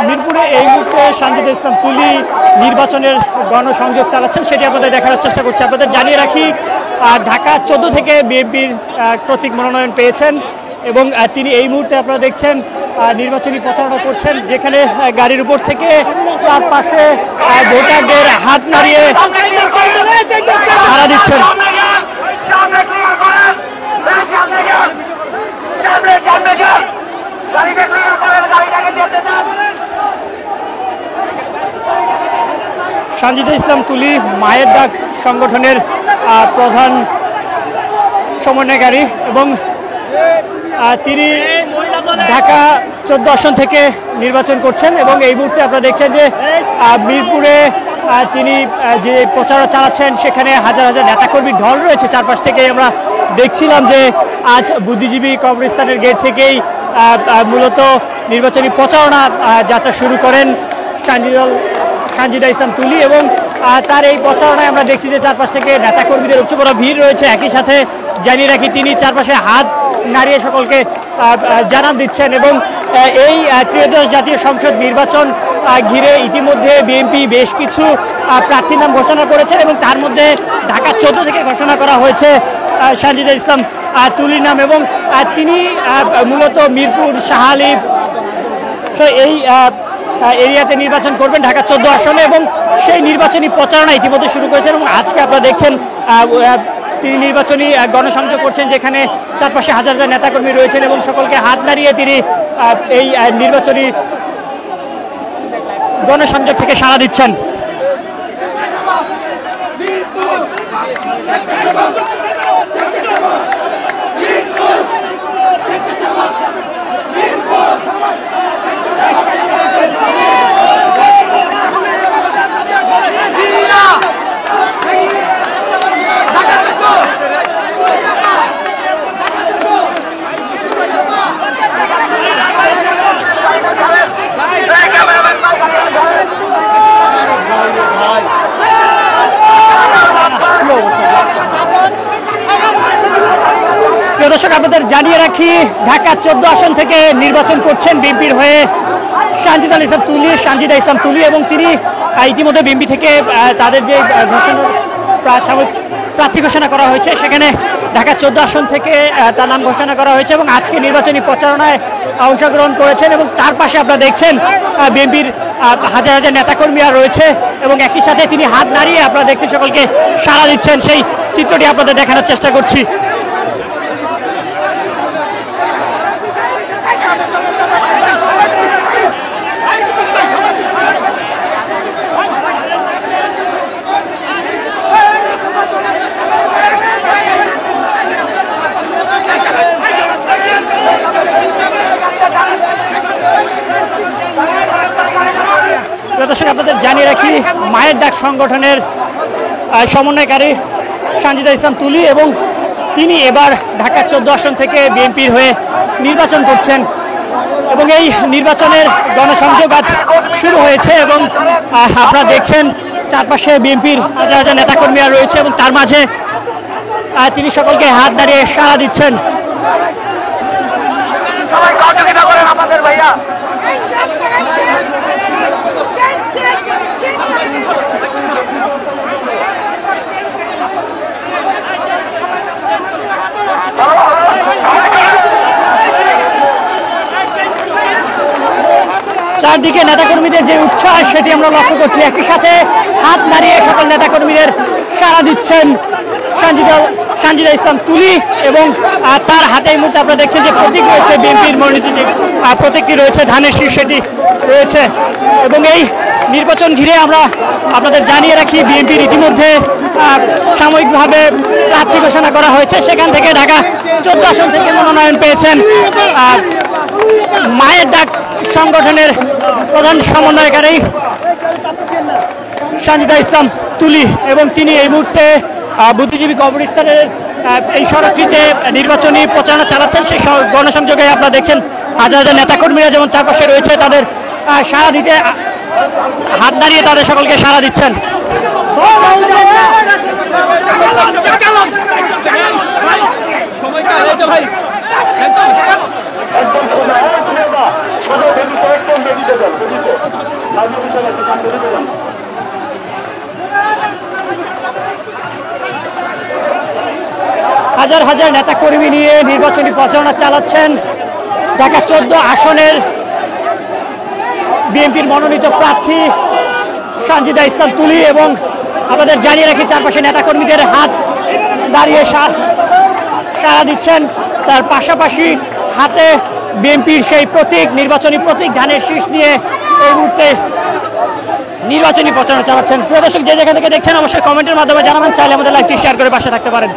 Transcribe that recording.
মিরপুরে এই মুহূর্তে সানজিদা ইসলাম তুলি নির্বাচনের গণসংযোগ চালাচ্ছেন, সেটি আপনাদের দেখানোর চেষ্টা করছি। আপনাদের জানিয়ে রাখি, ঢাকা 14 থেকে বিএনপির প্রতীক মনোনয়ন পেয়েছেন এবং তিনি এই মুহূর্তে আপনারা দেখছেন নির্বাচনী প্রচারণা করছেন, যেখানে গাড়ির উপর থেকে চারপাশে ভোটারদের হাত নাড়িয়ে সাড়া দিচ্ছেন। সানজিদা ইসলাম তুলি মায়ের ডাক সংগঠনের প্রধান সমন্বয়কারী এবং তিনি ঢাকা 14 আসন থেকে নির্বাচন করছেন এবং এই মুহূর্তে আপনারা দেখছেন যে মিরপুরে তিনি যে প্রচারণা চালাচ্ছেন, সেখানে হাজার হাজার নেতাকর্মীর ঢল রয়েছে চারপাশ থেকে। আমরা দেখছিলাম যে আজ বুদ্ধিজীবী কবরস্থানের গেট থেকেই মূলত নির্বাচনী প্রচারণা যাত্রা শুরু করেন সানজিদা ইসলাম তুলি এবং তার এই প্রচারণায় আমরা দেখছি যে চারপাশ থেকে নেতাকর্মীদের উপচে পড়া ভিড় রয়েছে। একই সাথে জানিয়ে রাখি, তিনি চারপাশে হাত নাড়িয়ে সকলকে জানান দিচ্ছেন এবং এই ত্রয়োদশ জাতীয় সংসদ নির্বাচন ঘিরে ইতিমধ্যে বিএনপি বেশ কিছু প্রার্থীর নাম ঘোষণা করেছেন এবং তার মধ্যে ঢাকা 14 থেকে ঘোষণা করা হয়েছে সানজিদা ইসলাম তুলির নাম এবং তিনি মূলত মিরপুর, শাহালি এই এরিয়াতে নির্বাচন করবেন ঢাকা 14 আসনে এবং সেই নির্বাচনী প্রচারণা ইতিমধ্যে শুরু করেছেন এবং আজকে আপনারা দেখছেন তিনি নির্বাচনী গণসংযোগ করছেন, যেখানে চারপাশে হাজার হাজার নেতাকর্মী রয়েছেন এবং সকলকে হাত নাড়িয়ে তিনি এই নির্বাচনী গণসংযোগ থেকে সাড়া দিচ্ছেন। দর্শক, আপনাদের জানিয়ে রাখি, ঢাকা 14 আসন থেকে নির্বাচন করছেন বিএনপির হয়ে সানজিদা ইসলাম তুলি এবং তিনি ইতিমধ্যে বিএনপি থেকে তাদের যে সাময়িক প্রার্থী ঘোষণা করা হয়েছে, সেখানে ঢাকা 14 আসন থেকে তার নাম ঘোষণা করা হয়েছে এবং আজকে নির্বাচনী প্রচারণায় অংশগ্রহণ করেছেন এবং চারপাশে আপনারা দেখছেন বিএনপির হাজার হাজার নেতাকর্মীরা রয়েছে এবং একই সাথে তিনি হাত নাড়িয়ে আপনারা দেখছেন সকলকে সাড়া দিচ্ছেন। সেই চিত্রটি আপনাদের দেখানোর চেষ্টা করছি। দর্শক, আপনাদের জানিয়ে রাখি, মায়ের ডাক সংগঠনের সমন্বয়কারী সানজিদা ইসলাম তুলি এবং তিনি এবার ঢাকা 14 আসন থেকে বিএনপির হয়ে নির্বাচন করছেন এবং এই নির্বাচনের গণসংযোগ আজ শুরু হয়েছে এবং আপনারা দেখছেন চারপাশে বিএনপির হাজার হাজার নেতাকর্মীরা রয়েছে এবং তার মাঝে তিনি সকলকে হাত নাড়িয়ে সাড়া দিচ্ছেন। চারদিকে নেতাকর্মীদের যে উৎসাহ, সেটি আমরা লক্ষ্য করছি। একই সাথে হাত নাড়িয়ে সকল নেতাকর্মীদের সাড়া দিচ্ছেন সানজিদা ইসলাম তুলি এবং তার হাতে এই মুহূর্তে আপনারা দেখছেন যে প্রতীক রয়েছে, বিএনপির মনোনীত যে প্রতীকটি রয়েছে, ধানের শীষ, সেটি রয়েছে এবং এই নির্বাচন ঘিরে আমরা আপনাদের জানিয়ে রাখি, বিএনপির ইতিমধ্যে সাময়িকভাবে প্রার্থী ঘোষণা করা হয়েছে। সেখান থেকে ঢাকা 14 আসন থেকে মনোনয়ন পেয়েছেন মায়ের ডাক সংগঠনের প্রধান সমন্বয়কারী সানজিদা ইসলাম তুলি এবং তিনি এই মুহূর্তে বুদ্ধিজীবী কবরস্থানের এই সড়কটিতে নির্বাচনী প্রচারণা চালাচ্ছেন। সেই গণসংযোগে আপনারা দেখছেন হাজার হাজার নেতাকর্মীরা যেমন চারপাশে রয়েছে, তাদের সাড়া দিতে হাত দাঁড়িয়ে তাদের সকলকে সাড়া দিচ্ছেন। ভাই হাজার হাজার নেতা কর্মী নিয়ে নির্বাচনী প্রচারণা চালাচ্ছেন ঢাকা 14 আসনের বিএনপির মনোনীত প্রার্থী সানজিদা ইসলাম তুলি। এবং আমাদের জানিয়ে রাখি, চারপাশে নেতাকর্মীদের হাত দাঁড়িয়ে সাড়া দিচ্ছেন, তার পাশাপাশি হাতে বিএনপির সেই প্রতীক, নির্বাচনী প্রতীক ধানের শীষ নিয়ে এই মুহূর্তে নির্বাচনী প্রচারণা চালাচ্ছেন। প্রিয় দর্শক, যে যেখান থেকে দেখছেন অবশ্যই কমেন্টের মাধ্যমে জানাবেন, চাইলে আমাদের লাইভটি শেয়ার করে পাশে থাকতে পারেন।